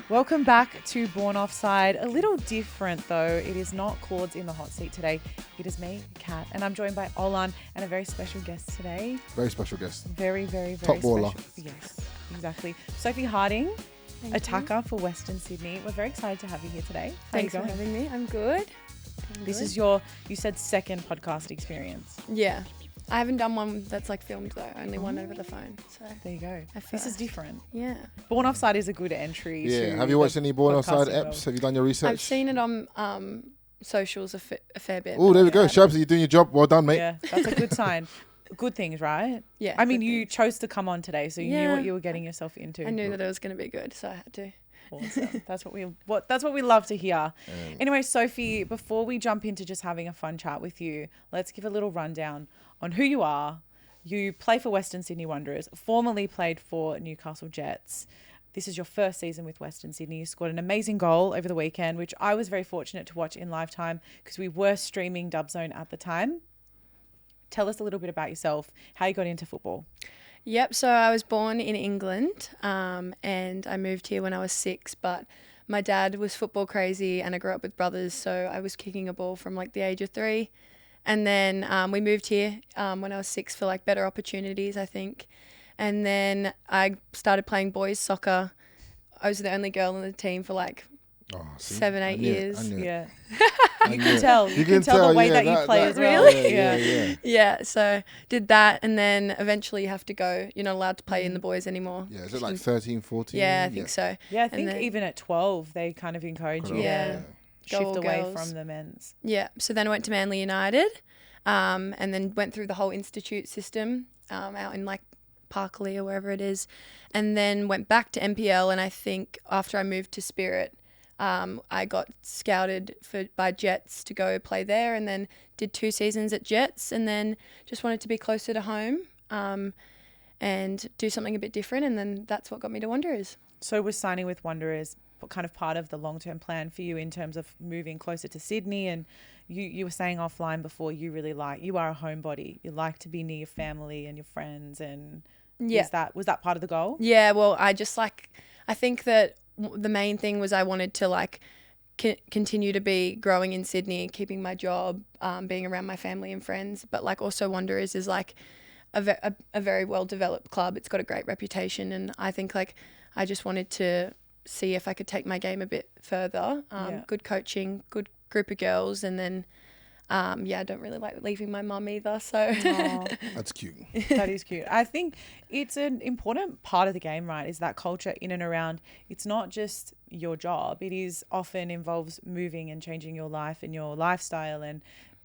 Welcome back to Born Offside. A little different though. It is not Claudes in the hot seat today. It is me, Kat, and I'm joined by Olan and a very special guest today. Very special guest. Very, very, very top baller. special. Yes, exactly. Sophie Harding, Thank attacker you. for Western Sydney. We're very excited to have you here today. Thanks for having me. I'm good. This is your, you said, second podcast experience. Yeah. I haven't done one that's like filmed though. Only one over the phone. So There you go. This is different. yeah. Born Offside is a good entry. Yeah. to Have you watched any Born Offside podcasting apps? world. Have you done your research? I've seen it on socials a fair bit. Oh, but there we I go. haven't- Shabs, you're doing your job. Well done, mate. Yeah, that's a good sign. Good things, right? Yeah. I mean, good you things. chose to come on today, so you knew Yeah. what you were getting yourself into. I knew that it was going to be good, so I had to. Awesome. That's what we love to hear. Anyway, Sophie, before we jump into just having a fun chat with you, let's give a little rundown on who you are. You play for Western Sydney Wanderers, formerly played for Newcastle Jets. This is your first season with Western Sydney. You scored an amazing goal over the weekend, which I was very fortunate to watch in live time because we were streaming Dub Zone at the time. Tell us a little bit about yourself, how you got into football. Yep. So I was born in England, and I moved here when I was 6. But my dad was football crazy, and I grew up with brothers, so I was kicking a ball from like the age of 3. And then we moved here when I was 6 for like better opportunities, I think. And then I started playing boys soccer. I was the only girl on the team for like Oh, see? 7, I 8 knew it, years. I knew it. Yeah. I You knew can it. tell. You can tell the way that you play as well. Really? Yeah. Yeah, so did that, and then eventually you have to go. You're not allowed to play in the boys anymore. Yeah, is it like 13, 14? Yeah, I think so. Yeah, I And think then- even at 12, they kind of encourage you Yeah. to Go shift all away girls. from the men's. Yeah, so then I went to Manly United, and then went through the whole institute system out in like Parkley or wherever it is, and then went back to NPL. And I think after I moved to Spirit, I got scouted by Jets to go play there, and then did 2 seasons at Jets, and then just wanted to be closer to home and do something a bit different, and then that's what got me to Wanderers. So was signing with Wanderers kind of part of the long-term plan for you in terms of moving closer to Sydney? And you were saying offline before you are a homebody. You like to be near your family and your friends, and Yeah. was that part of the goal? Yeah, well, I think that the main thing was I wanted to like continue to be growing in Sydney, keeping my job, being around my family and friends. But like also Wanderers is like a very well developed club. It's got a great reputation, and I think like I just wanted to see if I could take my game a bit further. Yeah. Good coaching, good group of girls, and then I don't really like leaving my mum either. So That's cute. That is cute. I think it's an important part of the game, right? Is that culture in and around. It's not just your job. It is often involves moving and changing your life and your lifestyle, and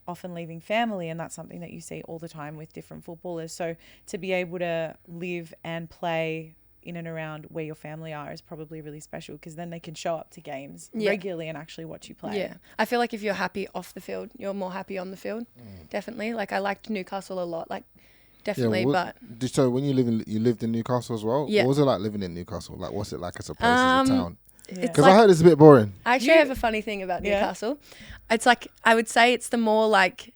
often leaving family. And that's something that you see all the time with different footballers. So to be able to live and play in and around where your family are is probably really special, because then they can show up to games regularly and actually watch you play. yeah, I feel like if you're happy off the field, you're more happy on the field. Definitely. Like I liked Newcastle a lot. Like definitely, but So when you lived in Newcastle as well? Yeah. What was it like living in Newcastle? Like, what's it like as a place, as a town? Yeah. it's Because like, I heard it's a bit boring. I actually have a funny thing about Yeah. Newcastle. It's like I would say it's the more like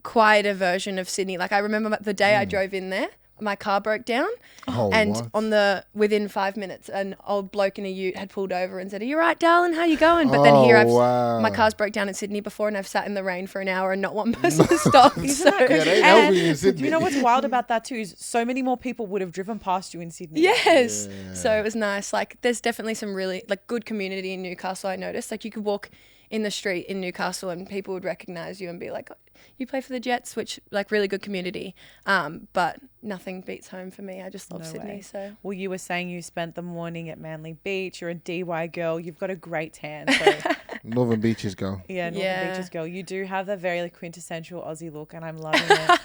quieter version of Sydney. Like I remember the day I drove in there, my car broke down, Oh, and what? within 5 minutes, an old bloke in a ute had pulled over and said, "Are you right, darling? How you going?" But then here wow. my car's broke down in Sydney before, and I've sat in the rain for an hour and not one person stopped. Isn't that So- Yeah, they And helping you in Sydney. do you know what's wild about that too? Is so many more people would have driven past you in Sydney. Yes. Yeah. So it was nice. Like there's definitely some really like good community in Newcastle, I noticed. Like you could walk in the street in Newcastle and people would recognize you and be like, "Oh, you play for the Jets," which like really good community. But nothing beats home for me. I just love No Sydney. way. So Well, you were saying you spent the morning at Manly Beach. You're a DY girl. You've got a great tan. So Northern Beaches girl. yeah, Northern Yeah. Beaches girl. You do have the very quintessential Aussie look, and I'm loving it.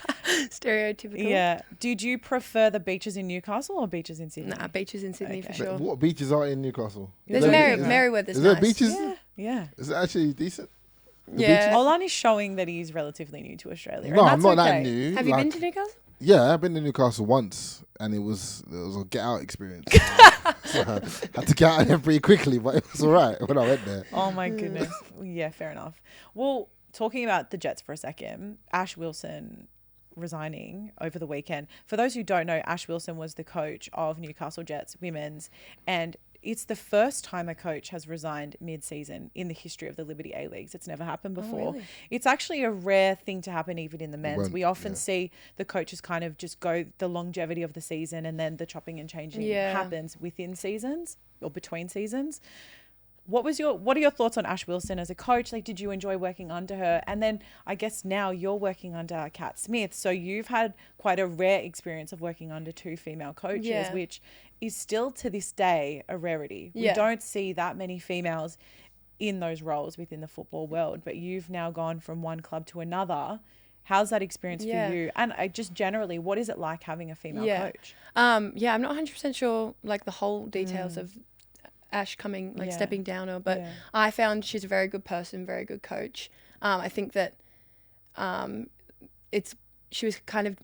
stereotypical. Yeah. Did you prefer the beaches in Newcastle or beaches in Sydney? Nah, beaches in Sydney for Okay. sure. What beaches are in Newcastle? There's Is there- Merriweather's Is there nice. beaches? Yeah. Yeah. Is it actually decent? Yeah. Olan is showing that he's relatively new to Australia. No, and I'm that's not okay. that new. Have you been Like, to Newcastle? Yeah, I've been to Newcastle once, and it was a get out experience. So I had to get out of there pretty quickly, but it was all right when I went there. Oh my goodness. Yeah, fair enough. Well, talking about the Jets for a second, Ash Wilson resigning over the weekend. For those who don't know, Ash Wilson was the coach of Newcastle Jets women's, and it's the first time a coach has resigned mid-season in the history of the Liberty A-Leagues. It's never happened before. really? It's actually a rare thing to happen even in the men's. Well, We often yeah. see the coaches kind of just go the longevity of the season, and then the chopping and changing happens within seasons or between seasons. What are your thoughts on Ash Wilson as a coach? Like, did you enjoy working under her? And then I guess now you're working under Kat Smith. So you've had quite a rare experience of working under two female coaches, which is still to this day a rarity. We don't see that many females in those roles within the football world, but you've now gone from one club to another. How's that experience for you? And just generally, what is it like having a female coach? I'm not 100% sure like the whole details of Ash coming, like stepping down her, but I found she's a very good person, very good coach. I think that she was kind of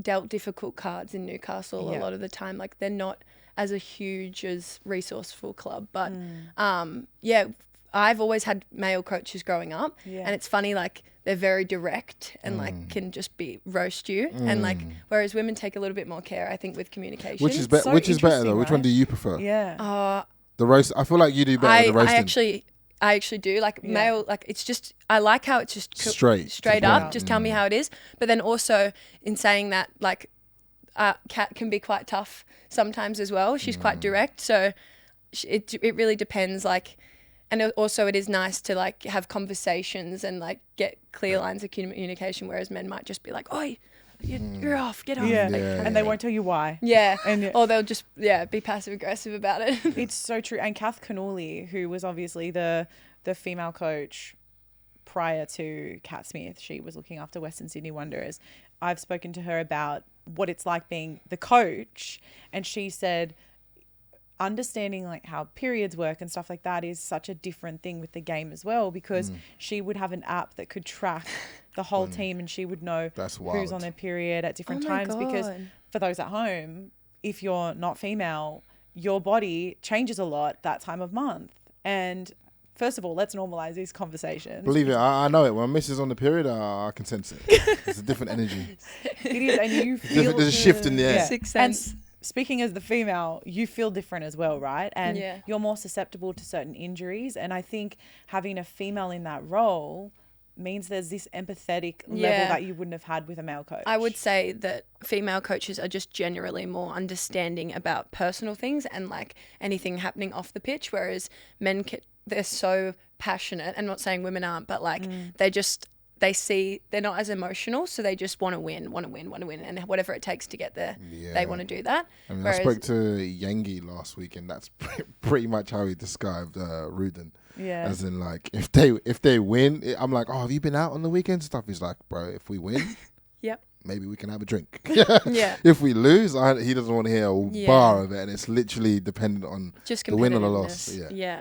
dealt difficult cards in Newcastle a lot of the time. Like they're not as a huge as resourceful club, but I've always had male coaches growing up, and it's funny, like they're very direct and like can just roast you, and like whereas women take a little bit more care, I think, with communication. Which is better though? Which one do you prefer? Yeah. The roast. I feel like you do better with the roasting. I actually do like male. Like it's just I like how it's just straight up. Just tell me how it is. But then also in saying that, like Kat can be quite tough sometimes as well. She's quite direct. So it really depends. Like, and also it is nice to like have conversations and like get clear lines of communication. Whereas men might just be like, "Oi, you're off, get off." And they won't tell you why. Or they'll just be passive aggressive about it. It's so true. And Kath Connolly, who was obviously the female coach prior to Kat Smith, she was looking after Western Sydney Wanderers. I've spoken to her about what it's like being the coach, and she said understanding like how periods work and stuff like that is such a different thing with the game as well, because she would have an app that could track the whole team, and she would know who's on their period at different times. Because for those at home, if you're not female, your body changes a lot that time of month. And first of all, let's normalize these conversations. Believe it, I know it. When my missus on the period, I can sense it. It's a different energy. It is, and you feel there's a shift in the air. 6 cents. And speaking as the female, you feel different as well, right? And you're more susceptible to certain injuries. And I think having a female in that role means there's this empathetic level that you wouldn't have had with a male coach. I would say that female coaches are just generally more understanding about personal things and like anything happening off the pitch, whereas men, they're so passionate. I'm not saying women aren't, but like they're not as emotional, so they just want to win, and whatever it takes to get there, they want to do that. I mean, I spoke to Yengi last week, and that's pretty much how he described Rudin. Yeah. As in, like, if they win, I'm like, oh, have you been out on the weekend stuff? He's like, bro, if we win, maybe we can have a drink. If we lose, he doesn't want to hear a bar of it, and it's literally dependent on just the win or the loss. Yeah.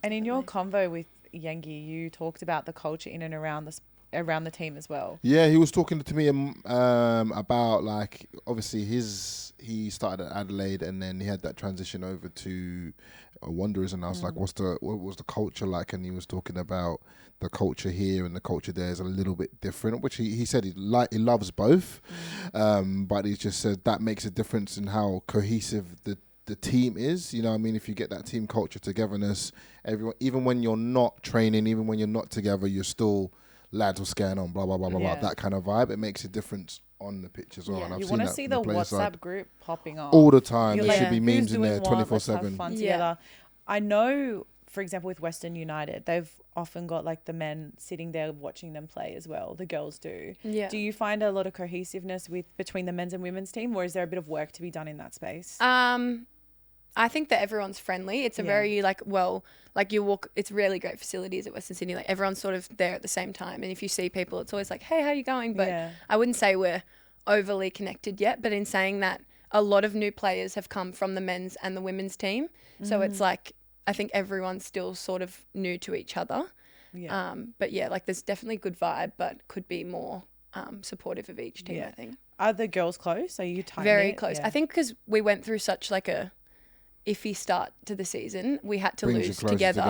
And in your convo with Yengi, you talked about the culture in and around the team as well. Yeah, he was talking to me about, like, obviously he started at Adelaide, and then he had that transition over to Wanderers, and I was like, what was the culture like? And he was talking about the culture here and the culture there is a little bit different, which he said he loves both, but he just said that makes a difference in how cohesive the team is. You know what I mean? If you get that team culture, togetherness, everyone, even when you're not training, even when you're not together, you're still lads, what's going on, blah, blah, blah, blah, blah, that kind of vibe. It makes a difference on the pitch as well. Yeah. And I've you want to see the WhatsApp group popping up all the time. You're There like, should be memes who's in there doing what? 24/7. Let's have fun together. I know, for example, with Western United, they've often got like the men sitting there watching them play as well. The girls do. Yeah. Do you find a lot of cohesiveness between the men's and women's team, or is there a bit of work to be done in that space? I think that everyone's friendly. It's a very you walk, it's really great facilities at Western Sydney. Like everyone's sort of there at the same time. And if you see people, it's always like, hey, how you going? But I wouldn't say we're overly connected yet. But in saying that, a lot of new players have come from the men's and the women's team. So it's like, I think everyone's still sort of new to each other. Yeah. But yeah, like there's definitely good vibe, but could be more supportive of each team, I think. Are the girls close? Are you tight? Very close. Yeah. I think because we went through such like a iffy start to the season, we had to lose together.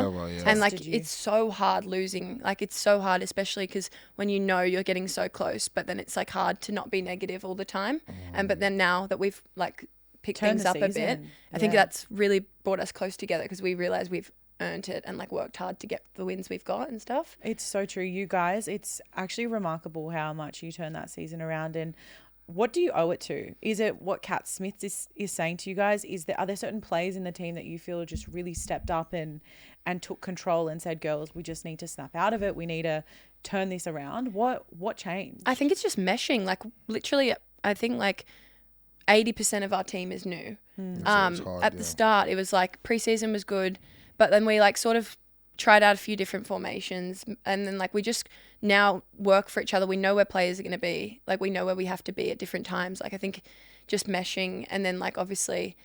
And like it's so hard losing. Like it's so hard, especially because when you know you're getting so close, but then it's like hard to not be negative all the time. But then now that we've like pick Turn things the up a bit. season. I think Yeah. that's really brought us close together because we realize we've earned it and like worked hard to get the wins we've got and stuff. It's so true. You guys, it's actually remarkable how much you turned that season around. And what do you owe it to? Is it what Kat Smith is saying to you guys? Are there certain players in the team that you feel just really stepped up and took control and said, girls, we just need to snap out of it. We need to turn this around. What changed? I think it's just meshing. Like literally, I think like 80% of our team is new. So it's hard, At the start, it was like preseason was good, but then we like sort of tried out a few different formations, and then like we just now work for each other. We know where players are going to be. Like we know where we have to be at different times. Like I think just meshing, and then like obviously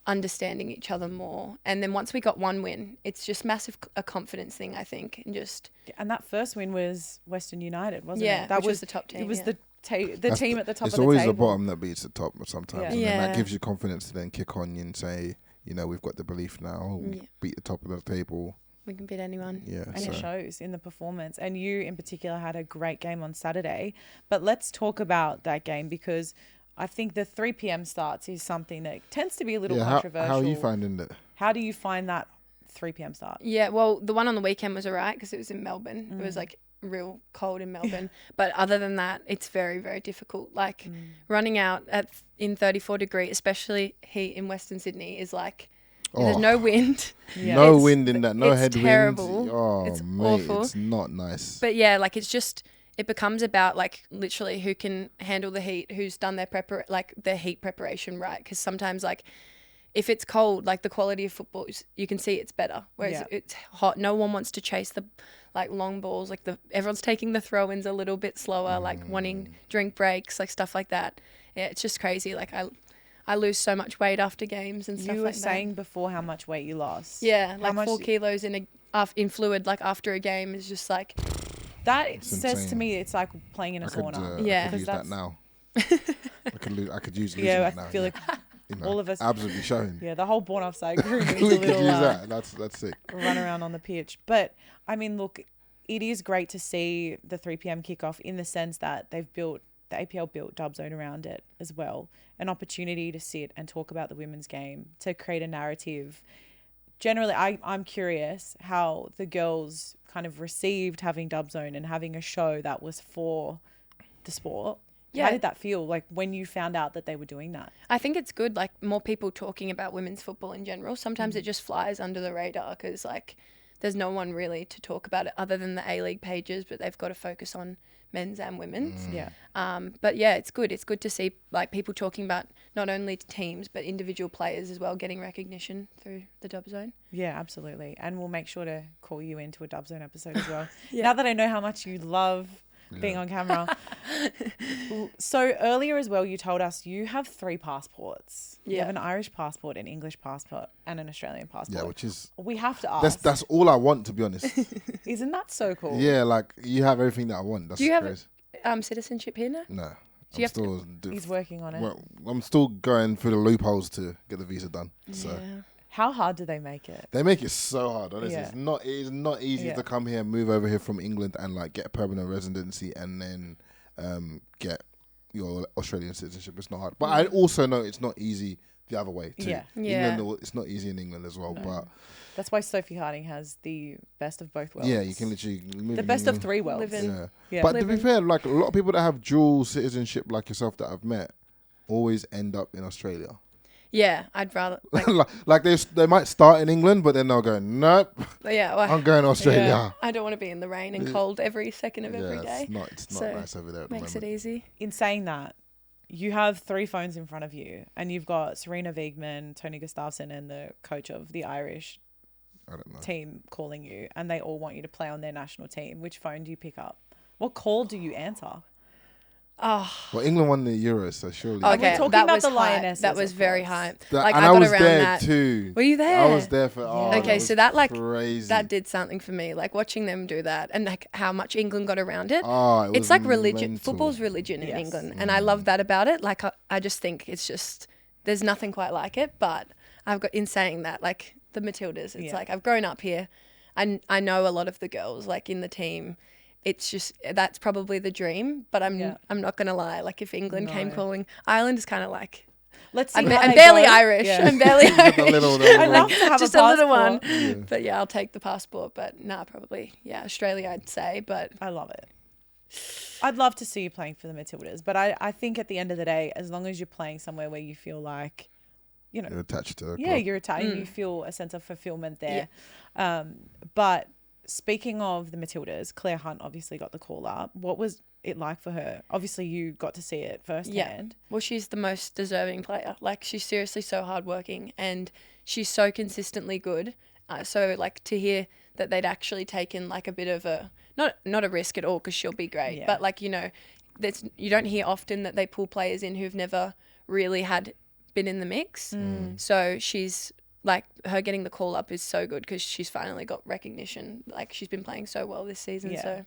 understanding each other more. And then once we got one win, it's just massive a confidence thing, I think, and just And that first win was Western United, wasn't yeah, it? That which was the top team. It was yeah. the team at the top of the table. It's always the bottom that beats the top sometimes. Yeah. And then that Yeah. gives you confidence to then kick on and say, you know, we've got the belief now. Yeah. Beat the top of the table. We can beat anyone. Yeah. And so. it shows in the performance. And you in particular had a great game on Saturday. But let's talk about that game, because I think the 3 p.m. starts is something that tends to be a little controversial. How are you finding it? How do you find that 3 p.m. start? Yeah, well, the one on the weekend was alright because it was in Melbourne. It was like real cold in Melbourne. But other than that, it's very, very difficult. Like running out in 34 degree, especially heat in Western Sydney, is like there's no wind. Yeah. No It's- wind in that. No it's headwind. terrible. Oh, It's mate, awful. it's not nice. But yeah, like it's just it becomes about like literally who can handle the heat, who's done their heat preparation right. Because sometimes like if it's cold, like the quality of football, you can see it's better. Whereas it's hot, no one wants to chase the like long balls. Like everyone's taking the throw-ins a little bit slower, like wanting drink breaks, like stuff like that. Yeah, it's just crazy. Like I lose so much weight after games and stuff You were like that. saying before how much weight you lost. Yeah, How like much 4 kilos in fluid, like after a game is just like, That It's says to insane. me it's like playing in a I could, sauna. Yeah. I could Because use that that's- now. I could use losing Yeah, it now. I feel like You know, all of us- absolutely showing. yeah, the whole Born Offside crew needs a we could little use that. That's sick. run around on the pitch. But I mean, look, it is great to see the 3 p.m. kickoff in the sense that the APL built Dub Zone around it as well. An opportunity to sit and talk about the women's game, to create a narrative. Generally, I'm curious how the girls kind of received having Dub Zone and having a show that was for the sport. Yeah. How did that feel like when you found out that they were doing that? I think it's good, like more people talking about women's football in general. Sometimes it just flies under the radar because like there's no one really to talk about it other than the A-League pages, but they've got to focus on men's and women's. Yeah. But yeah, it's good. It's good to see like people talking about not only teams but individual players as well getting recognition through the Dub Zone. Yeah, absolutely. And we'll make sure to call you into a Dub Zone episode as well. Yeah. Now that I know how much you love being on camera. So earlier as well, you told us you have 3 passports. You Yeah. have an Irish passport, an English passport, and an Australian passport. Yeah, which is We have to ask. that's all I want, to be honest. Isn't that so cool? Yeah, like you have everything that I want. That's Do you have crazy. citizenship here now? No, you have to- still He's working on it. well, I'm still going through the loopholes to get the visa done. So Yeah. How hard do they make it? they make it so hard. Honestly, Yeah. it is not easy Yeah. to come here, move over here from England, and like get a permanent residency, and then get your Australian citizenship. It's not hard, but I also know it's not easy the other way too. Yeah. Yeah. England, it's not easy in England as well. But That's why Sophie Harding has the best of both worlds. yeah, you can literally move The in best of England. 3 worlds. Live in- Yeah. Yeah. But to be Living. fair, like a lot of people that have dual citizenship like yourself that I've met always end up in Australia. Yeah, I'd rather like like they might start in England, but then they'll go, nope, yeah, well, I'm going to Australia. Yeah. I don't want to be in the rain and cold every second of every Yeah, day. it's not So, nice over there at the Makes moment. it easy. In saying that, you have 3 phones in front of you, and you've got Serena Wiegman, Tony Gustafsson, and the coach of the Irish I don't know. team calling you, and they all want you to play on their national team. Which phone do you pick up? What call do you answer? Oh, Well, England won the Euros, so surely. okay. talking That about was the hype. Lionesses, That was of very course. hype. That- Like and I I got was around there that. too. Were you there? I was there for. Oh, Yeah. Okay, was so that, like, crazy. That did something for me. Like watching them do that, and like how much England got around it. Oh, it was It's like religion. mental. Football's religion in Yes. England, and I love that about it. Like I just think it's just there's nothing quite like it. But I've got in saying that, like the Matildas, it's Yeah. like I've grown up here. I know a lot of the girls like in the team. It's just that's probably the dream. But I'm Yeah. not gonna lie. Like if England came No. calling, Ireland is kind of like Let's see. I'm how they barely go. Irish. Yeah. I'm barely Irish. Let's see. I'm how they barely go. Irish. Yeah. I'm barely Irish. I'd love to have Just a a little one. passport. Yeah. But yeah, I'll take the passport. But nah, probably Australia, I'd say. But I love it. I'd love to see you playing for the Matildas, but I think at the end of the day, as long as you're playing somewhere where you feel like, you know, You're attached to the yeah, club. you're Italian, you feel a sense of fulfillment there. But speaking of the Matildas, Claire Hunt obviously got the call up. What was it like for her? Obviously, you got to see it firsthand. Well, she's the most deserving player. Like, she's seriously so hardworking and she's so consistently good. So, like, to hear that they'd actually taken, like, a bit of a, not a risk at all because she'll be great. But, like, you know, you don't hear often that they pull players in who've never really been in the mix. So she's, like, her getting the call up is so good because she's finally got recognition. Like, she's been playing so well this season. Yeah. So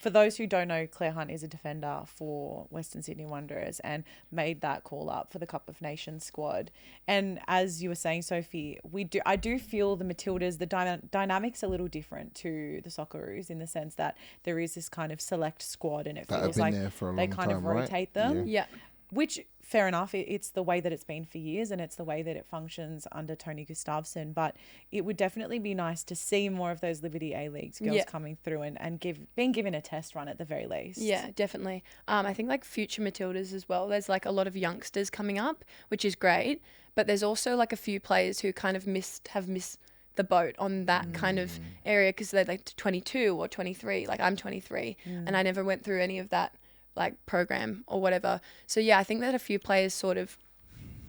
For those who don't know, Claire Hunt is a defender for Western Sydney Wanderers and made that call up for the Cup of Nations squad. And as you were saying, Sophie, I do feel the Matildas, the dynamics a little different to the Socceroos in the sense that there is this kind of select squad and it feels like they kind of rotate them. yeah. Which, fair enough, it's the way that it's been for years and it's the way that it functions under Tony Gustafsson. But it would definitely be nice to see more of those Liberty A-Leagues girls coming through and being given a test run at the very least. Yeah, definitely. I think like future Matildas as well. There's like a lot of youngsters coming up, which is great. But there's also like a few players who kind of have missed the boat on that kind of area because they're like 22 or 23. Like I'm 23 and I never went through any of that like program or whatever. So yeah, I think that a few players sort of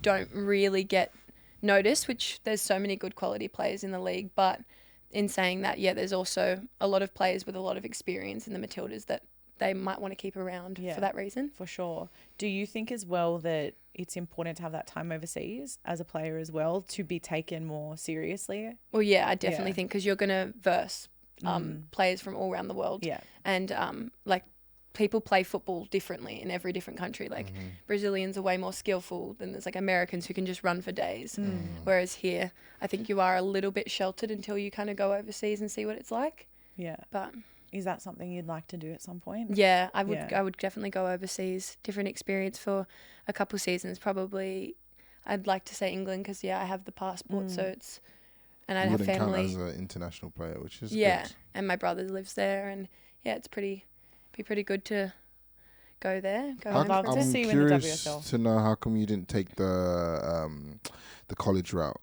don't really get noticed, which there's so many good quality players in the league. But in saying that, yeah, there's also a lot of players with a lot of experience in the Matildas that they might want to keep around for that reason. For sure. Do you think as well that it's important to have that time overseas as a player as well to be taken more seriously? Well, yeah, I definitely think because you're going to verse players from all around the world. Yeah. And like people play football differently in every different country. Like Brazilians are way more skillful than there's like Americans who can just run for days. Whereas here, I think you are a little bit sheltered until you kind of go overseas and see what it's like. Yeah. But is that something you'd like to do at some point? yeah, I would definitely go overseas. Different experience for a couple seasons. Probably I'd like to say England because, yeah, I have the passport. So it's, and I'd have family. Count as an international player, which is good. Good. And my brother lives there. And yeah, it's be pretty good to go there. I'd love to see you in the WSL. To know how come you didn't take the college route.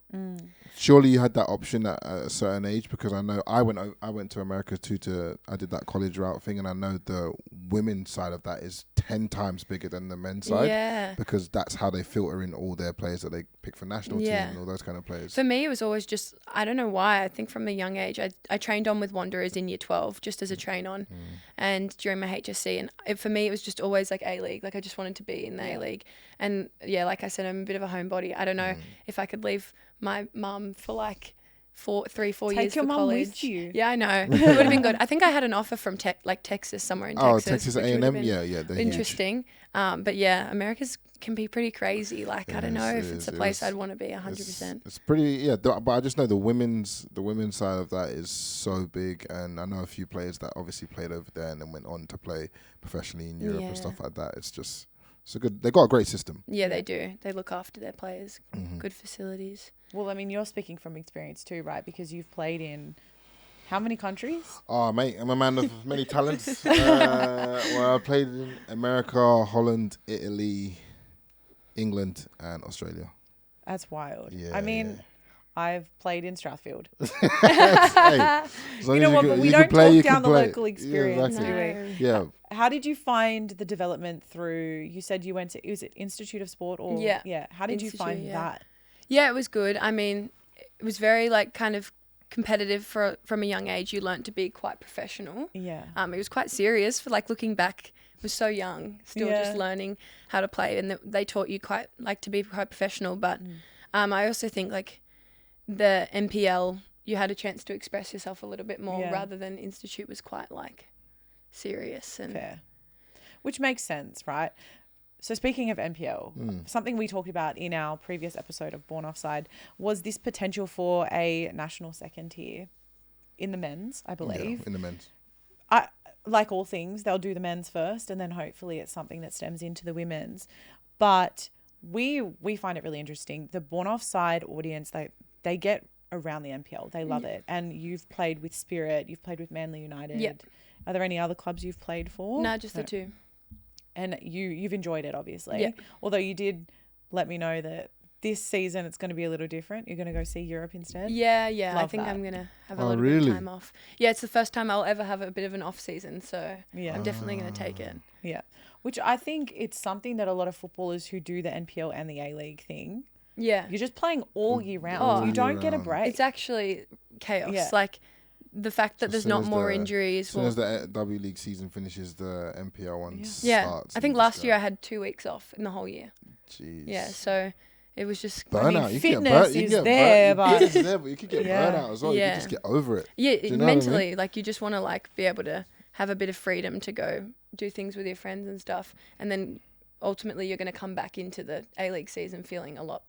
Surely you had that option at a certain age because I know I went to America too. I did that college route thing, and I know the women's side of that is 10 times bigger than the men's side. Yeah. Because that's how they filter in all their players that they pick for national team and all those kind of players. For me, it was always just, I don't know why. I think from a young age, I trained on with Wanderers in year 12 just as a train on, and during my HSC, and for me, it was just always like A-League. Like I just wanted to be in the A-League, and yeah, like I said, I'm a bit of a homebody. I don't know if I could leave my mum for like 4 years for college. Take your mum with you. Yeah, I know. It would have been good. I think I had an offer from Texas, somewhere in Texas. Oh, Texas A&M? Yeah. They're interesting. But yeah, America's can be pretty crazy. Like, I don't know if it's a place I'd want to be 100%. It's pretty, but I just know the women's side of that is so big. And I know a few players that obviously played over there and then went on to play professionally in Europe and stuff like that. It's just, they got a great system. Yeah, they do. They look after their players. Good facilities. Well, I mean, you're speaking from experience too, right? Because you've played in how many countries? Oh, mate, I'm a man of many talents. Well, I played in America, Holland, Italy, England, and Australia. That's wild. Yeah, I mean, I've played in Strathfield. Hey, you know what? But we don't talk down the local experience, do we? Yeah. How did you find the development through? You said you went to, was it Institute of Sport or How did you find that? Yeah, it was good. I mean, it was very like kind of competitive from a young age. You learnt to be quite professional. Yeah. It was quite serious for like looking back. I was so young, still just learning how to play, and they taught you quite like to be quite professional. But I also think like the NPL, you had a chance to express yourself a little bit more rather than Institute was quite like serious and fair, which makes sense, right? So speaking of NPL, something we talked about in our previous episode of Born Offside was this potential for a national second tier in the men's, I believe. Yeah, in the men's. Like all things, they'll do the men's first and then hopefully it's something that stems into the women's. But we find it really interesting. The Born Offside audience, they get around the NPL. They love it. And you've played with Spirit. You've played with Manly United. Yep. Are there any other clubs you've played for? No, just the two. And you've enjoyed it, obviously. Yeah. Although you did let me know that this season it's going to be a little different. You're going to go see Europe instead. Yeah. I Love think that. I'm going to have a Oh, little bit really? of time off. Yeah, it's the first time I'll ever have a bit of an off season. So Yeah. I'm definitely going to take it. Yeah. Which I think it's something that a lot of footballers who do the NPL and the A-League thing, Yeah. you're just playing all year round. All You year don't get a round. break. It's actually chaos. Yeah. Like the fact that As there's soon not as more the- injuries. As soon as the W League season finishes, the NPL one Yeah. starts. I think and last just year I go, had 2 weeks off in the whole year. Jeez. Yeah. So it was just. Burnout. You can get fitness burnt- you is can get there, burnt- but- fitness is there, but you could get Yeah. burnout as well. You Yeah. could just get over it. Yeah, Do you know what I mean? mentally, like you just want to like be able to have a bit of freedom to go do things with your friends and stuff, and then ultimately you're going to come back into the A-League season feeling a lot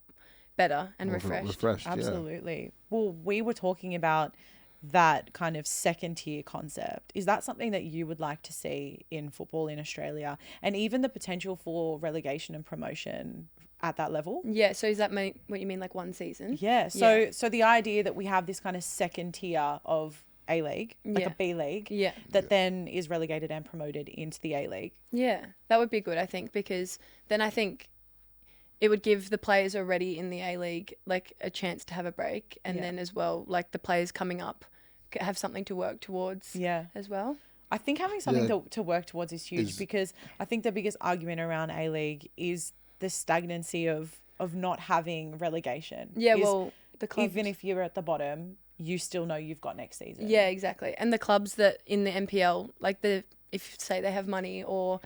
better and More refreshed. Refreshed, yeah. Absolutely. Well, we were talking about that kind of second tier concept. Is that something that you would like to see in football in Australia, and even the potential for relegation and promotion at that level? Yeah, so is that what you mean, like one season? Yeah. So the idea that we have this kind of second tier of A-League, like Yeah. a B League, Yeah. that then is relegated and promoted into the A-League. Yeah, that would be good, I think, because then I think it would give the players already in the A-League like a chance to have a break, and Yeah. then as well, like the players coming up have something to work towards Yeah. as well. I think having something Yeah. to work towards is huge, because I think the biggest argument around A-League is the stagnancy of not having relegation. Yeah, Is well, the clubs. even if you're at the bottom, you still know you've got next season. Yeah, exactly. And the clubs that in the NPL, like if say they have money or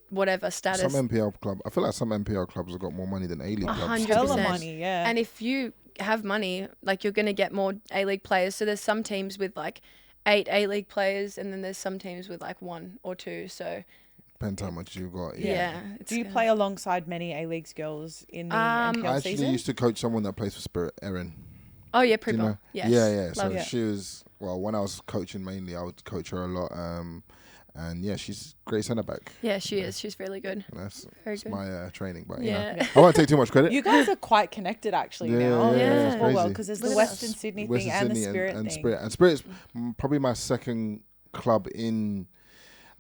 whatever status, Some NPL club. I feel like some NPL clubs have got more money than A-League clubs. 100%. Hella money, yeah. and if you have money, like you're going to get more A-League players. So there's some teams with like 8 A-League players, and then there's some teams with like 1 or 2. So Depends how much you've got. yeah. Do you play alongside many A-League girls in the NPL I actually season? used to coach someone that plays for Spirit, Erin. Oh yeah, Do you Pripper. know? Yes. Yeah. So Love it. she was, well, when I was coaching mainly, I would coach her a lot. And yeah, she's great centre back. Yeah, she is. She's really good. And that's Very good. my training, but Yeah. I won't take too much credit. You guys are quite connected actually Yeah, now. yeah, it's Football crazy. because there's Look the at Western us. Sydney Western thing and the Sydney Spirit and thing. Spirit. And Spirit's probably my second club in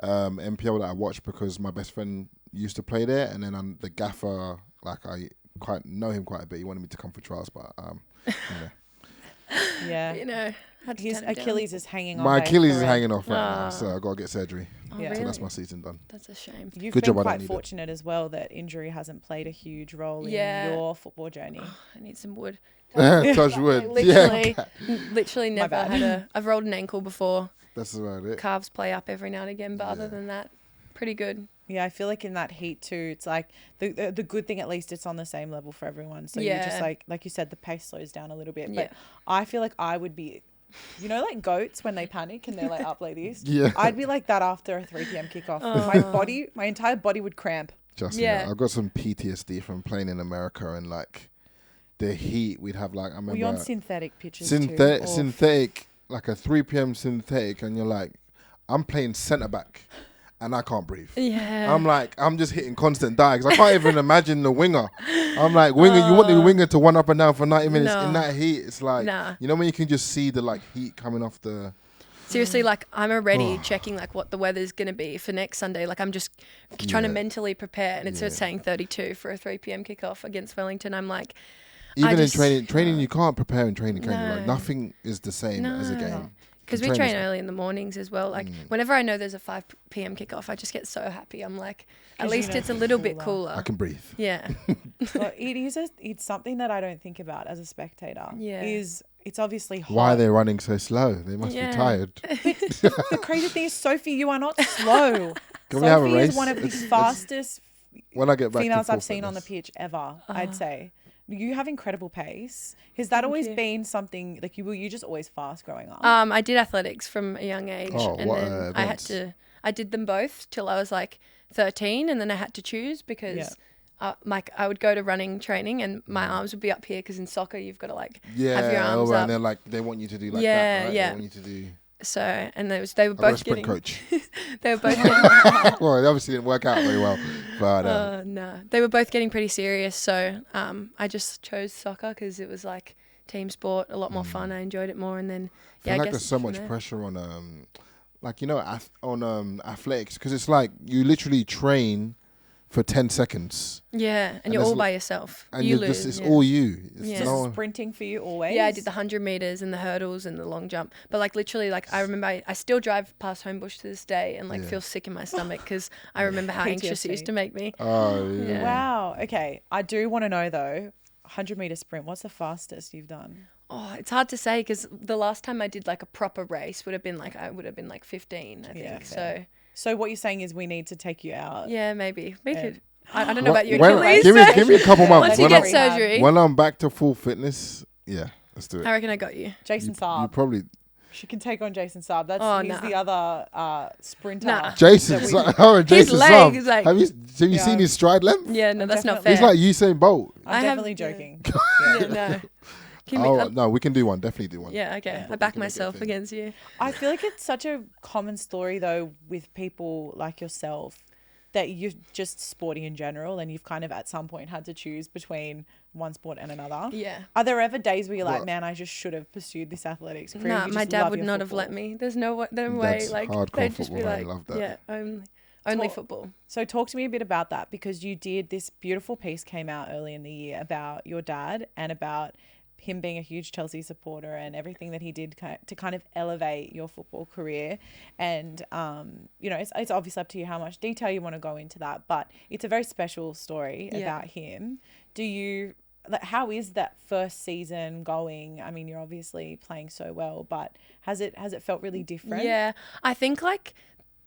NPL that I watched, because my best friend used to play there, and then the gaffer, like I quite know him quite a bit. He wanted me to come for trials, but Yeah. You know, had to His turn it down. Achilles is hanging on. my by a Achilles is thread. hanging off right now, Ah. so I got to get surgery. Oh, Yeah. really? So that's my season done. That's a shame. You've Good been job I don't quite need it. fortunate as well that injury hasn't played a huge role Yeah. in your football journey. I need some wood. Touch wood. Literally, Yeah, literally never bad. had I've rolled an ankle before. that's about it. Calves play up every now and again, but other Yeah. than that, pretty good. Yeah, I feel like in that heat too, it's like the good thing, at least it's on the same level for everyone. So you're just Yeah. like you said, the pace slows down a little bit. Yeah. But I feel like I would be, you know, like goats when they panic and they're like up like this. Yeah. I'd be like that after a 3 p.m. kickoff. My entire body would cramp. Just Yeah. I've got some PTSD from playing in America, and like the heat we'd have. Like I remember Were you on synthetic pitches too? synthetic, like a 3 p.m. synthetic, and you're like, I'm playing centre back, and I can't breathe. Yeah. I'm just hitting constant dives. I can't even imagine the winger. I'm like, winger, you want the winger to run up and down for 90 minutes No. in that heat? It's like, Nah. you know when you can just see the like heat coming off the. Seriously, like I'm already checking like what the weather's gonna be for next Sunday. Like I'm just trying to Yeah. mentally prepare, and it's Yeah. just saying 32 for a 3 p.m. kickoff against Wellington. I'm like, Even in just- training you can't prepare in training, can you? Like No. nothing is the same as a No. game. because You we train as- early in the mornings as well. Like whenever I know there's a 5 p.m. kickoff, I just get so happy. I'm like, at 'Cause you least know it's a it's little bit cooler. cooler. I can breathe. Yeah. Well, it's something that I don't think about as a spectator. Yeah. It's obviously hot. Why are they running so slow? They must Yeah. be tired. The crazy thing is, Sophie, you are not slow. Can we have a Sophie race? is one of the Let's- fastest When I get back females to I've seen on the pitch ever, I'd say. You have incredible pace. Has that always you. been something, like were you just always fast growing up? I did athletics from a young age, Oh, and what, then events? I did them both till I was like 13, and then I had to choose because I would go to running training and my arms would be up here because in soccer you've got to like have your arms right. up. And they're like, they want you to do like Yeah, that, right? yeah. They want you to do. So, and they were I've got a both sprint getting, coach. they were both getting, Well, it obviously didn't work out very well, but no, they were both getting pretty serious. So, I just chose soccer because it was like team sport, a lot more fun. I enjoyed it more. And then, I feel I like guess there's so much pressure on, like, you know, on athletics, because it's like you literally train for 10 seconds. Yeah, and you're all by yourself. And you you're lose. it's all you. It's Yeah. Just sprinting for you always? Yeah, I did the 100 meters and the hurdles and the long jump. But like literally, like I remember I still drive past Homebush to this day and like feel sick in my stomach because I remember how anxious it used to make me. Oh, yeah. Wow. Okay. I do want to know though, 100-meter sprint, what's the fastest you've done? Oh, it's hard to say because the last time I did like a proper race would have been like, I would have been like 15, I think. Fair. So what you're saying is we need to take you out. Yeah, maybe. We could. I don't know about you, When- Achilles. give me a couple months. Once you get surgery. When I'm back to full fitness, yeah, let's do it. I reckon I got you. Jason Saab. You probably She can take on Jason Saab. He's the other sprinter. Nah. Jason His leg is like- Have you seen his stride length? Yeah, no, that's not definitely- fair. He's like Usain Bolt. I'm I have- definitely joking. Yeah, no. Can we, Oh no, we can do one. Definitely do one. yeah, okay. I back myself against you. I feel like it's such a common story though with people like yourself that you're just sporty in general and you've kind of at some point had to choose between one sport and another. Yeah. Are there ever days where you're like, What? man, I just should have pursued this athletics career? Nah, You my just dad love would your not have football? let me. There's no way. That's Like hardcore they'd just be football, I like, love that. yeah, only football. So talk to me a bit about that because you did this beautiful piece came out early in the year about your dad and about him being a huge Chelsea supporter and everything that he did to kind of elevate your football career. And, you know, it's obviously up to you how much detail you want to go into that, but it's a very special story about him. How is that first season going? I mean, you're obviously playing so well, but has it felt really different? Yeah, I think like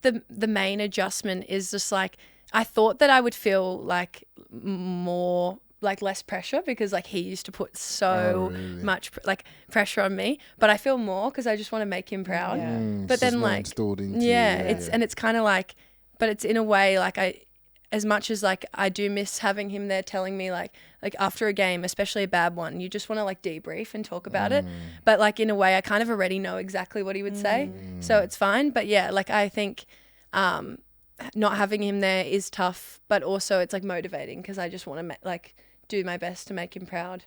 the main adjustment is just like I thought that I would feel like more like less pressure because like he used to put so much like pressure on me, but I feel more because I just want to make him proud. Yeah. But then like it's kind of like, but it's in a way like as much as like I do miss having him there telling me like after a game, especially a bad one, you just want to like debrief and talk about it. But like in a way I kind of already know exactly what he would say. So it's fine. But yeah, like I think not having him there is tough, but also it's like motivating because I just want to do my best to make him proud.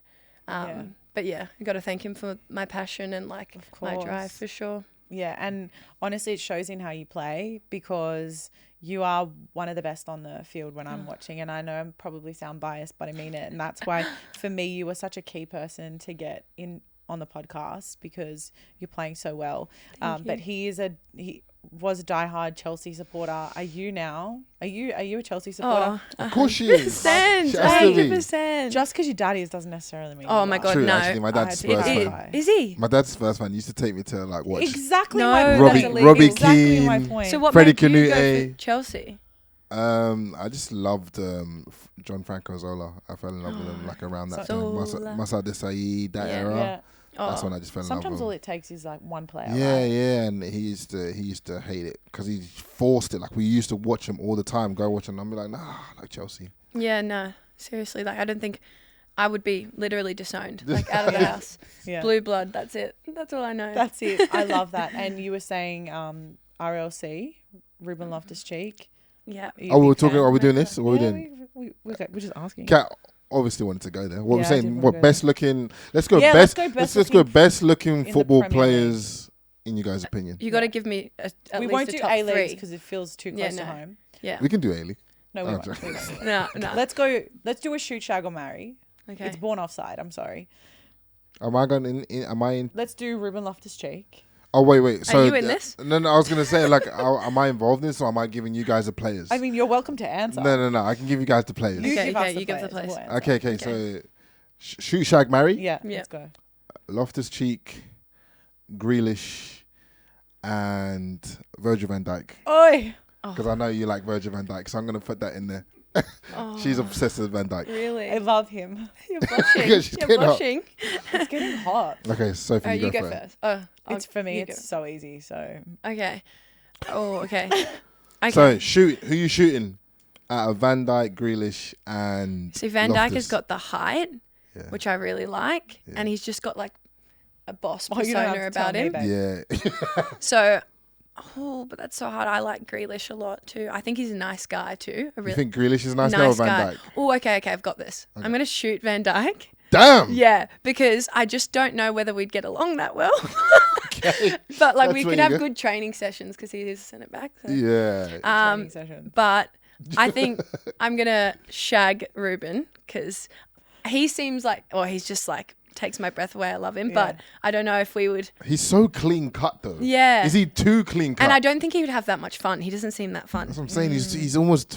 But yeah, I got to thank him for my passion and like my drive for sure. Yeah, and honestly, it shows in how you play because you are one of the best on the field when I'm watching. And I know I probably sound biased, but I mean it. And that's why, for me, you were such a key person to get in on the podcast because you're playing so well. But he was a diehard Chelsea supporter. Are you now? Are you a Chelsea supporter? Of course she is. 100%. Just because your dad is doesn't necessarily mean. Oh you my are. God, True, no. actually, my dad's Spurs fan. Is he? My dad's Spurs fan. He used to take me to like watch Exactly No, my that's point. illegal. Robbie Exactly my Keane. point. So what Freddie made you go Canute. for Chelsea? I just loved John Franco Zola. I fell in love with him like around that time. Zola. Masa Desai, that era. Yeah. That's when I just fell in love Sometimes with all him. it takes is like one player. Yeah, right? yeah, and he used to hate it because he forced it. Like we used to watch him all the time. Go watch him, and I'd be like, nah, I like Chelsea. Yeah, no, seriously. Like I don't think I would be literally disowned, like out of the house. Yeah. Blue blood. That's it. That's all I know. That's it. I love that. And you were saying RLC, Ruben Loftus-Cheek. yeah. Oh, we're talking. Are we doing this? What are we Yeah, doing? we're just asking. Kat obviously wanted to go there. What Yeah, we're I saying? did wanna What go best looking? Let's go Yeah, best. let's Go looking best looking the football Premier League. players in you guys' opinion. You got to give me at We least won't a do top A-Leagues three. because it feels too Yeah, close to no. home. Yeah. We can do A-League. No, we Oh, won't. sorry. We won't. No, no. Let's go. Let's do a shoot, shag, or marry. Okay. It's born offside. I'm sorry. Am I going in? Am I in? Let's do Ruben Loftus-Cheek. Oh wait. So you in this? No, I was gonna say like, am I involved in this or am I giving you guys the players? I mean, you're welcome to answer. No. I can give you guys the players. You Okay, give us okay, the you give the players. players. We'll answer. Okay. So shoot, shag, marry. Yeah, Yeah. let's go. Loftus-Cheek, Grealish, and Virgil Van Dyke. Oi. Because I know you like Virgil Van Dyke, so I'm gonna put that in there. Oh, She's obsessed with Van Dyke. really? I love him. You're blushing. She's You're getting hot. blushing. It's getting hot. Okay, Sophie, You go first. first. Oh, It's for me. you It's so easy. So go. Okay. Oh, okay. Okay. So shoot. Who you shooting? Out of Van Dyke, Grealish, and See, Van Dyke has Loftus. got the height, Yeah. which I really like, Yeah. and he's just got like a boss Oh, you don't have persona to tell about me, him. babe. Yeah. So, but that's so hard. I like Grealish a lot too. I think he's a nice guy too. You think Grealish is a nice guy or Van Dyke? Oh, okay, I've got this. I'm going to shoot Van Dyke. Damn. Yeah, because I just don't know whether we'd get along that well. Okay. But like That's we where could you have go. good training sessions because he is a centre back. So. Yeah. Training session. But I think I'm going to shag Ruben because he seems like, or he's just like, takes my breath away. I love him. But I don't know if we would. He's so clean cut though. Yeah. Is he too clean cut? And I don't think he would have that much fun. He doesn't seem that fun. That's what I'm saying. He's almost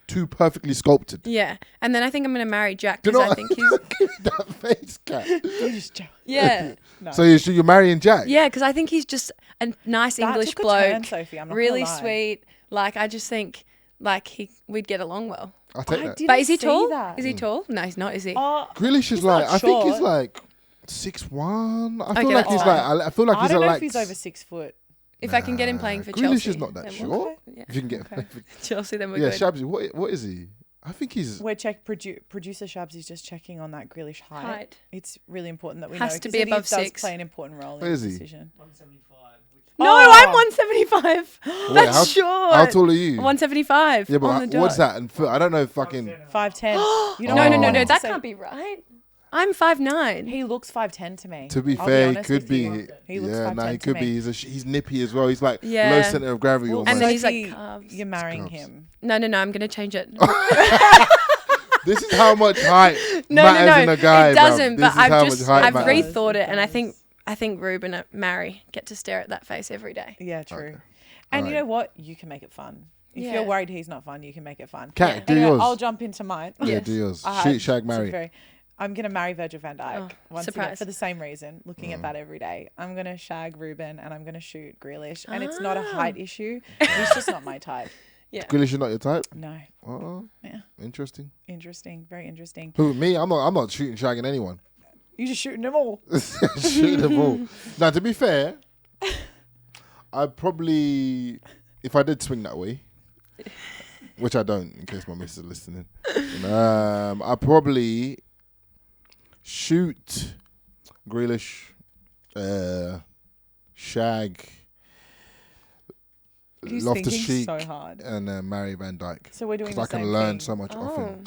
too perfectly sculpted. Yeah. And then I think I'm going to marry Jack Do you because know I think he's. Give me that face, cat. You're just jealous. Yeah. No. So you're marrying Jack? Yeah, because I think he's just a nice That English took a bloke. turn, Sophie, I'm not really gonna lie. sweet. Like, I just think like we'd get along well. I'll take I that. didn't But is he see tall? that. Is he tall? No, he's not, is he? Oh, Grealish is not like, I think he's short. like 6'1". I feel Okay, like that's he's fine. like, I feel like I he's don't know like. if he's over 6 foot. If I can get him playing for Grealish Chelsea. is not that then short. we'll- Yeah. If you can get. Chelsea, then we're Yeah, good. Shabsy, what is he? I think he's. We're producer Shabs is just checking on that Grealish height. It's really important that we Has know to 'cause be it above does 6. play an important role Where in is the he? decision. 175. No, Oh. I'm 175. That's how, short. How tall are you? 175. Yeah, but on the what's dot. that? And I don't know. Fucking. 5'10". You know No, what no, I no, wanted no. to That say? can't be right. I'm 5'9". He looks 5'10" to me. To be I'll be fair, he honest could with be. you. He looks Yeah, 5'10" no, he to could me. be. He's nippy as well. He's like Yeah. low center of gravity Well, almost. And then he's like Sophie, calves. You're marrying Calves. him. No, I'm going to change it. This is how much height No, matters in a guy. it doesn't. bruv. But This is how much height I've matters. rethought it, and I does. think Ruben and Mary get to stare at that face every day. Yeah, true. Okay. And you Alright. know what? You can make it fun. If Yeah. you're worried he's not fun, you can make it fun. Cat, do Anyway, yours. I'll jump into mine. Yeah, Yes. do yours. I Shoot, had shag, some marry. I'm going to marry Virgil Van Dyke once again surprise. for the same reason, looking at that every day. I'm going to shag Ruben and I'm going to shoot Grealish. And it's not a height issue. He's just not my type. Yeah. Grealish is not your type. No. Oh, Yeah. interesting. Interesting. Very interesting. Who, me? I'm not shooting, shagging anyone. You're just shooting them all. Shooting the ball. Now, to be fair, I'd probably, if I did swing that way, which I don't, in case my missus is listening, I'd probably shoot Grealish, shag, He's Loftus thinking Cheek, so hard. and Mary Van Dyke. So we're doing Because the I same can learn thing. so much off him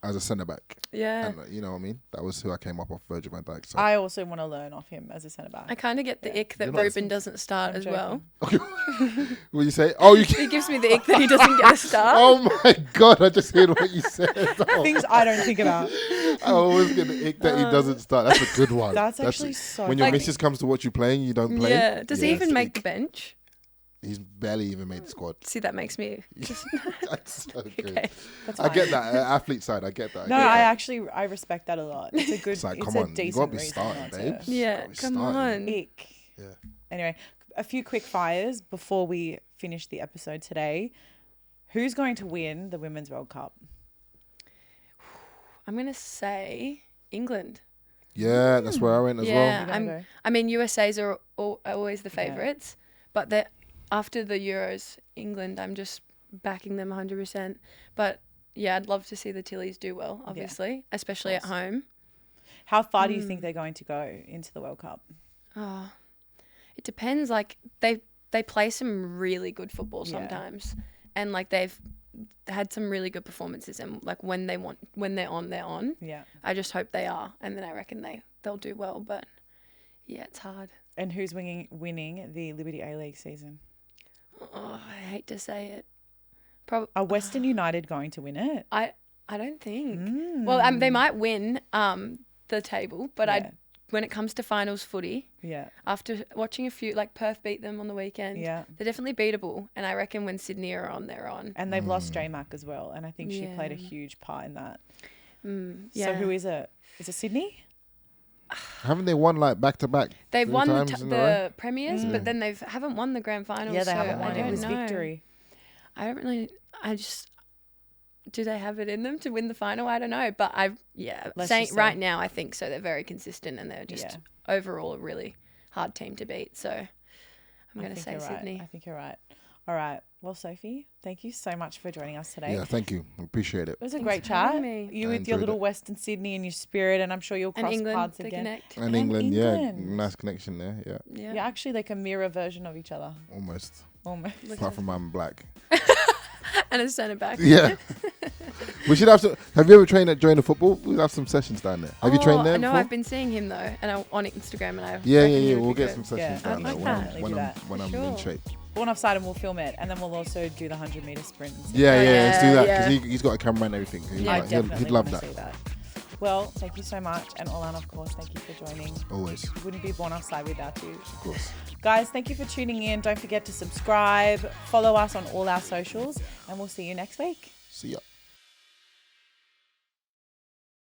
as a centre back. Yeah. And you know what I mean? That was who I came up off, Virgil Van Dyke. So. I also want to learn off him as a centre back. I kind of get the ick that You're not- Ruben doesn't start I'm as joking. well. What you say? Oh, you He can. gives me the ick that he doesn't get a start. Oh my god! I just heard what you said. Oh, Things I don't think about. I always get the ick that he doesn't start. That's a good one. That's actually so When your Like- missus comes to watch you playing, you don't play. Yeah. Does he Yeah, even it's make the ick. bench? He's barely even made the squad. See, that makes me just That's so good. okay. That's I get fine. that athlete side. I get that. No, I get that. I respect that a lot. It's a good, It's like, it's come a on, you decent gotta be reason starting, not babes. to. Yeah, Gotta be come starting. on. Ick. Yeah. Anyway, a few quick fires before we finish the episode today. Who's going to win the Women's World Cup? I'm gonna say England. Yeah, that's where I went as Yeah, You're gonna go? I mean, USA's are always the favourites, but after the Euros, England, I'm just backing them 100%. But yeah, I'd love to see the Tillies do well, obviously, especially at home. How far do you think they're going to go into the World Cup? Oh, it depends. Like they play some really good football Yeah. sometimes, and like they've had some really good performances. And like when they're on, they're on. Yeah. I just hope they are, and then I reckon they'll do well. But yeah, it's hard. And who's winning the Liberty A-League season? Oh, I hate to say it. Are Western United going to win it? I don't think. Well, they might win the table, but Yeah. when it comes to finals footy, Yeah. after watching a few, like Perth beat them on the weekend, Yeah. they're definitely beatable. And I reckon when Sydney are on, they're on. And they've lost J-Mac as well. And I think she played a Yeah. huge part in that. Yeah. So who is it? Is it Sydney? Haven't they won like back to back? They've won the the premiers, but then haven't won the grand finals. Yeah, they so haven't I won. don't It was know. victory. I don't really. Do they have it in them to win the final? I don't know, but Let's saying just right say- now, I think so. They're very consistent and they're just overall a really hard team to beat. So I'm going to say you're Sydney. Right. I think you're right. All right. Well, Sophie, thank you so much for joining us today. Yeah, thank you. Appreciate it. It was a Thanks great for having chat. me. You I with your enjoyed little it. Western Sydney and your spirit, and I'm sure you'll And cross England, paths the again. connect. And England, yeah. England. Nice connection there, yeah. Yeah. You're actually like a mirror version of each other. Almost. Almost. Apart from I'm black. And a centre back. Yeah. We should have some. Have you ever trained at Join the Football? We'll have some sessions down there. Have you trained there No, before? I've been seeing him though, and on Instagram, and I. Yeah. reckon he would We'll be get good. some sessions Yeah, down I'd there like that. when Do I'm that. when I'm in Sure. shape. Go on Offside and we'll film it, and then we'll also do the 100-meter sprint. And stuff. Yeah, yeah, let's do that because yeah. he's got a camera and everything. He'd I like- definitely he'd love want to that. see that. Well, thank you so much, and Olan, of course, thank you for joining. Always, Wouldn't be born Offside without you. of course. Guys, thank you for tuning in. Don't forget to subscribe, follow us on all our socials, and we'll see you next week. See ya.